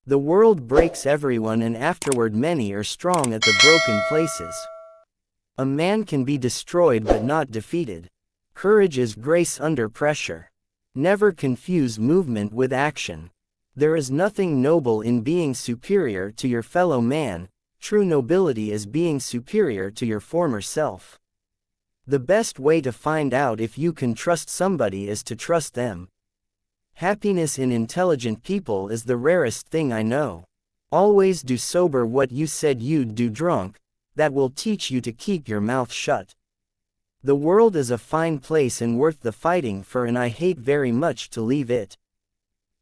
The world breaks everyone, and afterward many are strong at the broken places. A man can be destroyed but not defeated. Courage is grace under pressure. Never confuse movement with action. There is nothing noble in being superior to your fellow man. True nobility is being superior to your former self. The best way to find out if you can trust somebody is to trust them. Happiness in intelligent people is the rarest thing I know. Always do sober what you said you'd do drunk. That will teach you to keep your mouth shut. The world is a fine place and worth the fighting for, and I hate very much to leave it.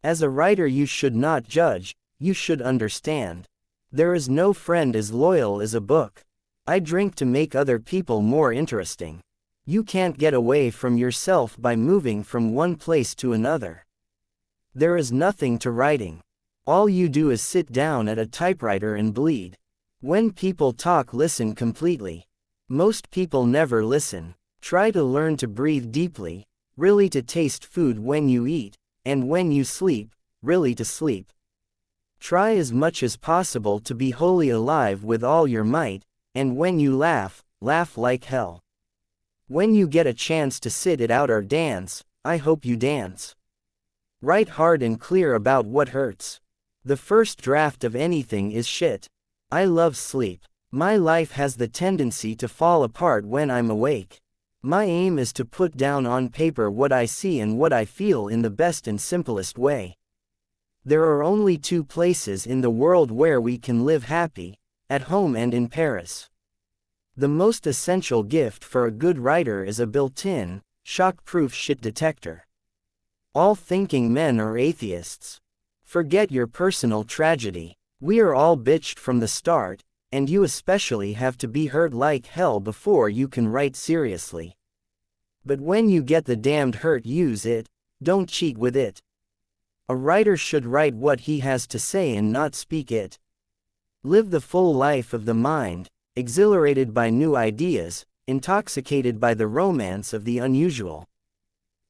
As a writer you should not judge, you should understand. There is no friend as loyal as a book. I drink to make other people more interesting. You can't get away from yourself by moving from one place to another. There is nothing to writing. All you do is sit down at a typewriter and bleed. When people talk, listen completely. Most people never listen. Try to learn to breathe deeply, really to taste food when you eat, and when you sleep, really to sleep. Try as much as possible to be wholly alive with all your might, and when you laugh, laugh like hell. When you get a chance to sit it out or dance, I hope you dance. Write hard and clear about what hurts. The first draft of anything is shit. I love sleep. My life has the tendency to fall apart when I'm awake. My aim is to put down on paper what I see and what I feel in the best and simplest way. There are only two places in the world where we can live happy, at home and in Paris. The most essential gift for a good writer is a built-in, shock-proof shit detector. All thinking men are atheists. Forget your personal tragedy. We are all bitched from the start, and you especially have to be hurt like hell before you can write seriously. But when you get the damned hurt, use it, don't cheat with it. A writer should write what he has to say and not speak it. Live the full life of the mind, exhilarated by new ideas, intoxicated by the romance of the unusual.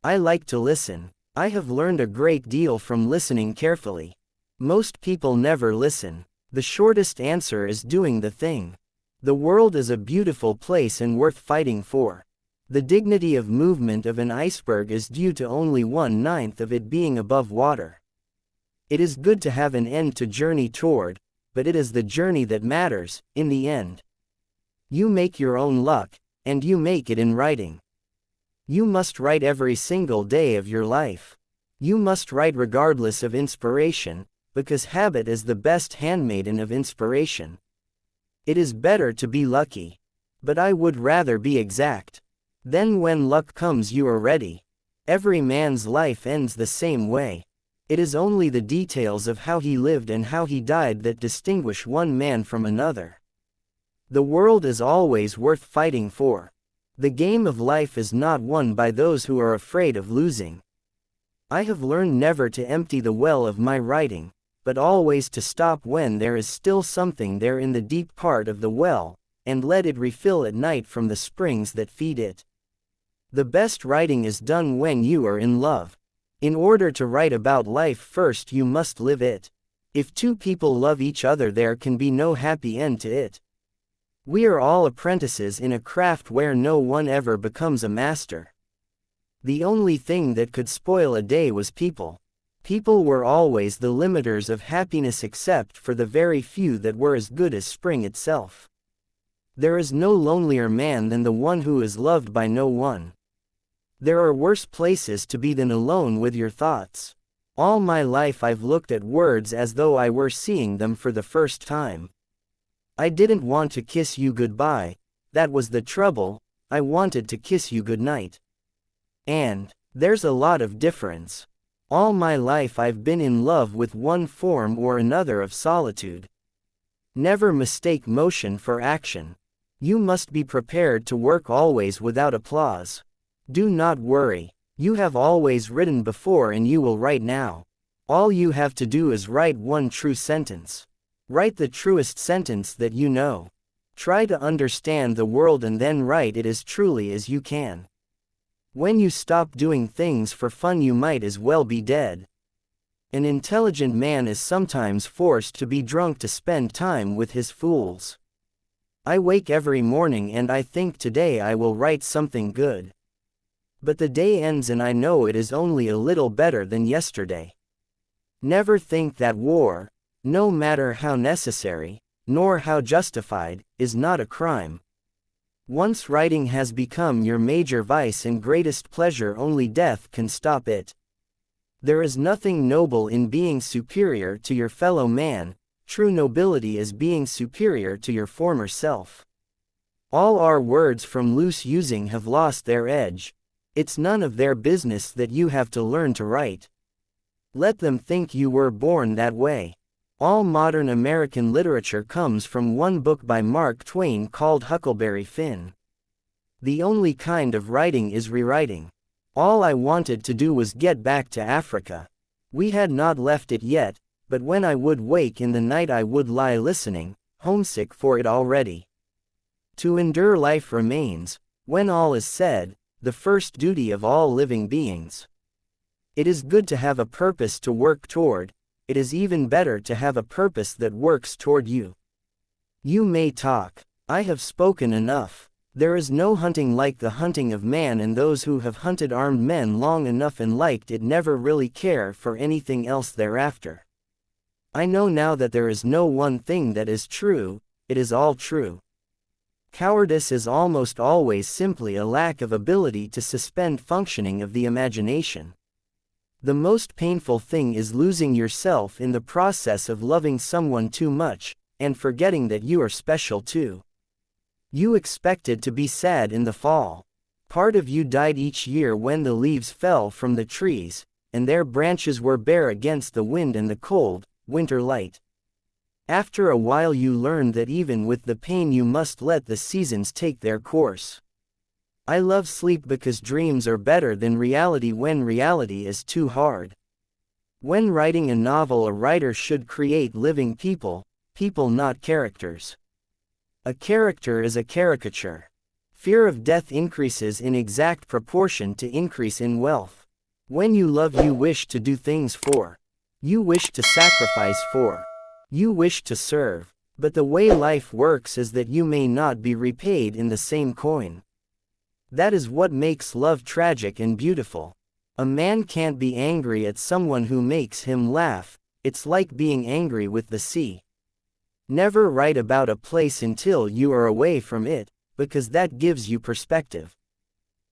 I like to listen. I have learned a great deal from listening carefully. Most people never listen. The shortest answer is doing the thing. The world is a beautiful place and worth fighting for. The dignity of movement of an iceberg is due to only 1/9 of it being above water. It is good to have an end to journey toward, but it is the journey that matters, in the end. You make your own luck, and you make it in writing. You must write every single day of your life. You must write regardless of inspiration, because habit is the best handmaiden of inspiration. It is better to be lucky. But I would rather be exact. Then when luck comes you are ready. Every man's life ends the same way. It is only the details of how he lived and how he died that distinguish one man from another. The world is always worth fighting for. The game of life is not won by those who are afraid of losing. I have learned never to empty the well of my writing, but always to stop when there is still something there in the deep part of the well, and let it refill at night from the springs that feed it. The best writing is done when you are in love. In order to write about life first you must live it. If two people love each other there can be no happy end to it. We are all apprentices in a craft where no one ever becomes a master. The only thing that could spoil a day was people. People were always the limiters of happiness except for the very few that were as good as spring itself. There is no lonelier man than the one who is loved by no one. There are worse places to be than alone with your thoughts. All my life I've looked at words as though I were seeing them for the first time. I didn't want to kiss you goodbye, that was the trouble, I wanted to kiss you goodnight. And there's a lot of difference. All my life I've been in love with one form or another of solitude. Never mistake motion for action. You must be prepared to work always without applause. Do not worry. You have always written before and you will write now. All you have to do is write one true sentence. Write the truest sentence that you know. Try to understand the world and then write it as truly as you can. When you stop doing things for fun you might as well be dead. An intelligent man is sometimes forced to be drunk to spend time with his fools. I wake every morning and I think today I will write something good. But the day ends and I know it is only a little better than yesterday. Never think that war, no matter how necessary, nor how justified, is not a crime. Once writing has become your major vice and greatest pleasure, only death can stop it. There is nothing noble in being superior to your fellow man. True nobility is being superior to your former self. All our words from loose using have lost their edge. It's none of their business that you have to learn to write. Let them think you were born that way. All modern American literature comes from one book by Mark Twain called Huckleberry Finn. The only kind of writing is rewriting. All I wanted to do was get back to Africa. We had not left it yet, but when I would wake in the night I would lie listening, homesick for it already. To endure life remains, when all is said, the first duty of all living beings. It is good to have a purpose to work toward. It is even better to have a purpose that works toward you. You may talk. I have spoken enough. There is no hunting like the hunting of man, and those who have hunted armed men long enough and liked it never really care for anything else thereafter. I know now that there is no one thing that is true, it is all true. Cowardice is almost always simply a lack of ability to suspend functioning of the imagination. The most painful thing is losing yourself in the process of loving someone too much, and forgetting that you are special too. You expected to be sad in the fall. Part of you died each year when the leaves fell from the trees, and their branches were bare against the wind and the cold, winter light. After a while you learned that even with the pain you must let the seasons take their course. I love sleep because dreams are better than reality when reality is too hard. When writing a novel, a writer should create living people, people not characters. A character is a caricature. Fear of death increases in exact proportion to increase in wealth. When you love, you wish to do things for. You wish to sacrifice for. You wish to serve. But the way life works is that you may not be repaid in the same coin. That is what makes love tragic and beautiful. A man can't be angry at someone who makes him laugh. It's like being angry with the sea. Never write about a place until you are away from it, because that gives you perspective.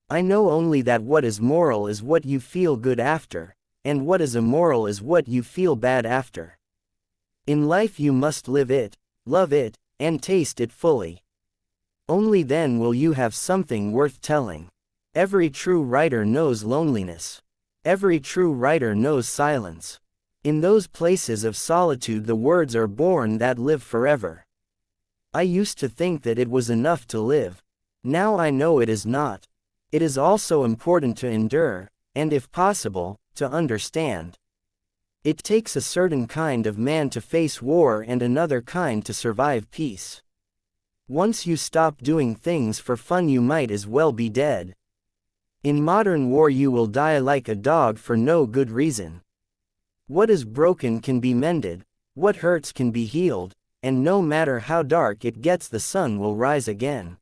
I know only that what is moral is what you feel good after, and what is immoral is what you feel bad after. In life you must live it, love it, and taste it fully. Only then will you have something worth telling. Every true writer knows loneliness. Every true writer knows silence. In those places of solitude the words are born that live forever. I used to think that it was enough to live. Now I know it is not. It is also important to endure, and if possible, to understand. It takes a certain kind of man to face war and another kind to survive peace. Once you stop doing things for fun you might as well be dead. In modern war you will die like a dog for no good reason. What is broken can be mended, what hurts can be healed, and no matter how dark it gets the sun will rise again.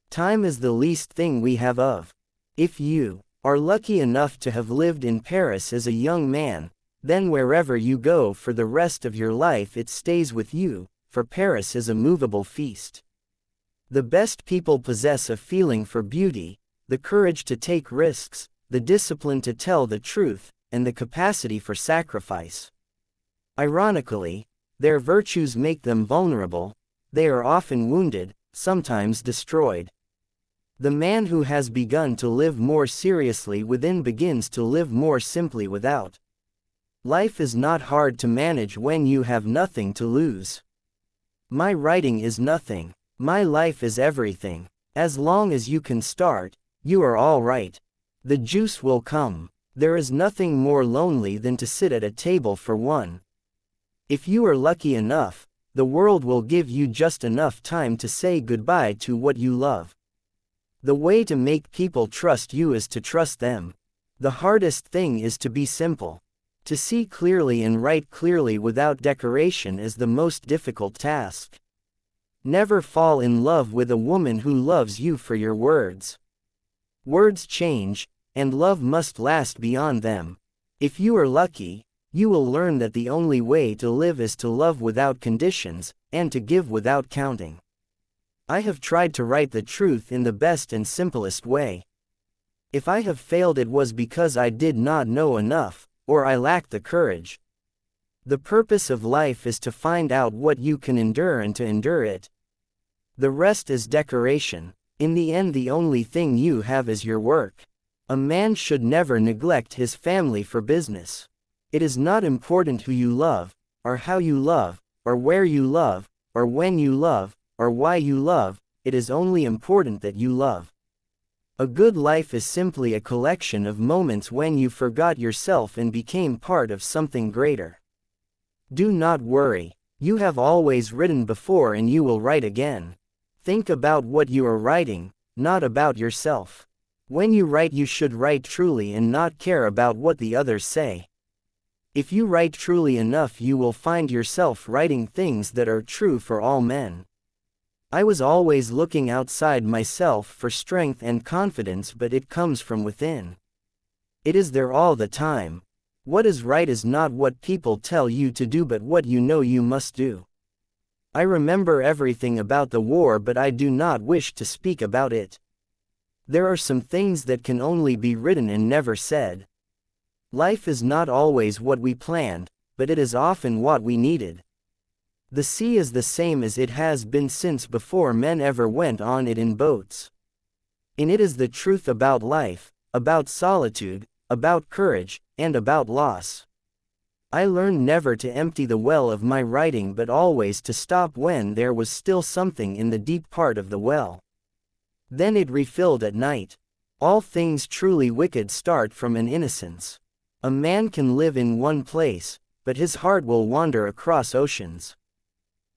Time is the least thing we have of. If you are lucky enough to have lived in Paris as a young man, then wherever you go for the rest of your life it stays with you, for Paris is a movable feast. The best people possess a feeling for beauty, the courage to take risks, the discipline to tell the truth, and the capacity for sacrifice. Ironically, their virtues make them vulnerable. They are often wounded, sometimes destroyed. The man who has begun to live more seriously within begins to live more simply without. Life is not hard to manage when you have nothing to lose. My writing is nothing. My life is everything. As long as you can start, you are all right. The juice will come. There is nothing more lonely than to sit at a table for one. If you are lucky enough, the world will give you just enough time to say goodbye to what you love. The way to make people trust you is to trust them. The hardest thing is to be simple. To see clearly and write clearly without decoration is the most difficult task. Never fall in love with a woman who loves you for your words. Words change, and love must last beyond them. If you are lucky, you will learn that the only way to live is to love without conditions, and to give without counting. I have tried to write the truth in the best and simplest way. If I have failed, it was because I did not know enough, or I lacked the courage. The purpose of life is to find out what you can endure and to endure it. The rest is decoration. In the end, the only thing you have is your work. A man should never neglect his family for business. It is not important who you love, or how you love, or where you love, or when you love, or why you love. It is only important that you love. A good life is simply a collection of moments when you forgot yourself and became part of something greater. Do not worry. You have always written before and you will write again. Think about what you are writing, not about yourself. When you write, you should write truly and not care about what the others say. If you write truly enough, you will find yourself writing things that are true for all men. I was always looking outside myself for strength and confidence, but it comes from within. It is there all the time. What is right is not what people tell you to do, but what you know you must do. I remember everything about the war, but I do not wish to speak about it. There are some things that can only be written and never said. Life is not always what we planned, but it is often what we needed. The sea is the same as it has been since before men ever went on it in boats. In it is the truth about life, about solitude, about courage, and about loss. I learned never to empty the well of my writing, but always to stop when there was still something in the deep part of the well. Then it refilled at night. All things truly wicked start from an innocence. A man can live in one place, but his heart will wander across oceans.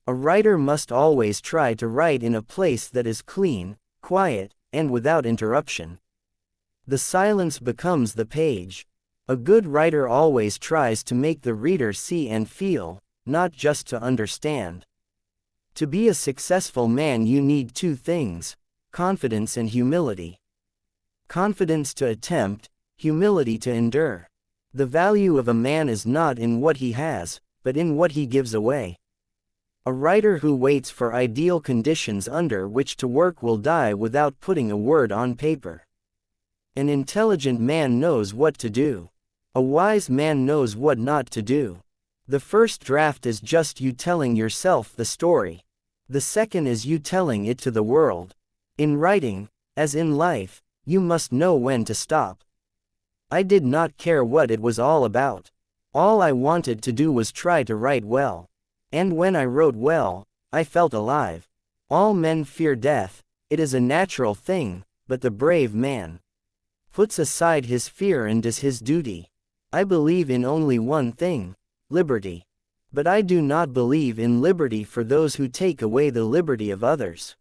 A writer must always try to write in a place that is clean, quiet, and without interruption. The silence becomes the page. A good writer always tries to make the reader see and feel, not just to understand. To be a successful man, you need two things: confidence and humility. Confidence to attempt, humility to endure. The value of a man is not in what he has, but in what he gives away. A writer who waits for ideal conditions under which to work will die without putting a word on paper. An intelligent man knows what to do. A wise man knows what not to do. The first draft is just you telling yourself the story. The second is you telling it to the world. In writing, as in life, you must know when to stop. I did not care what it was all about. All I wanted to do was try to write well. And when I wrote well, I felt alive. All men fear death. It is a natural thing, but the brave man puts aside his fear and does his duty. I believe in only one thing: liberty. But I do not believe in liberty for those who take away the liberty of others.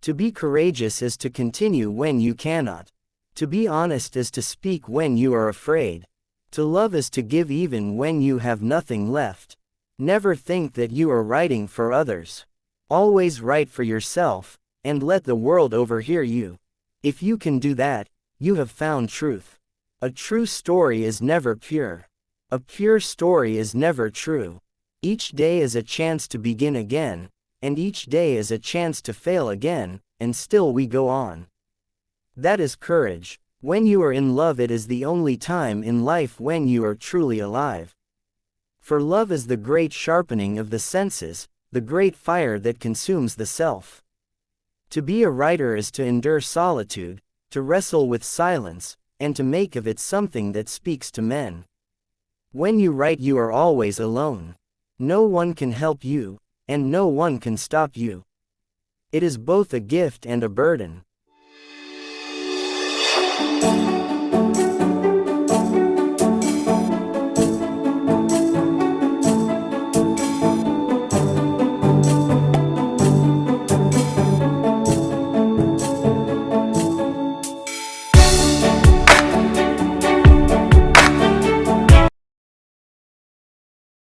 To be courageous is to continue when you cannot. To be honest is to speak when you are afraid. To love is to give even when you have nothing left. Never think that you are writing for others. Always write for yourself, and let the world overhear you. If you can do that, you have found truth. A true story is never pure. A pure story is never true. Each day is a chance to begin again, and each day is a chance to fail again, and still we go on. That is courage. When you are in love, it is the only time in life when you are truly alive. For love is the great sharpening of the senses, the great fire that consumes the self. To be a writer is to endure solitude, to wrestle with silence, and to make of it something that speaks to men. When you write, you are always alone. No one can help you, and no one can stop you. It is both a gift and a burden.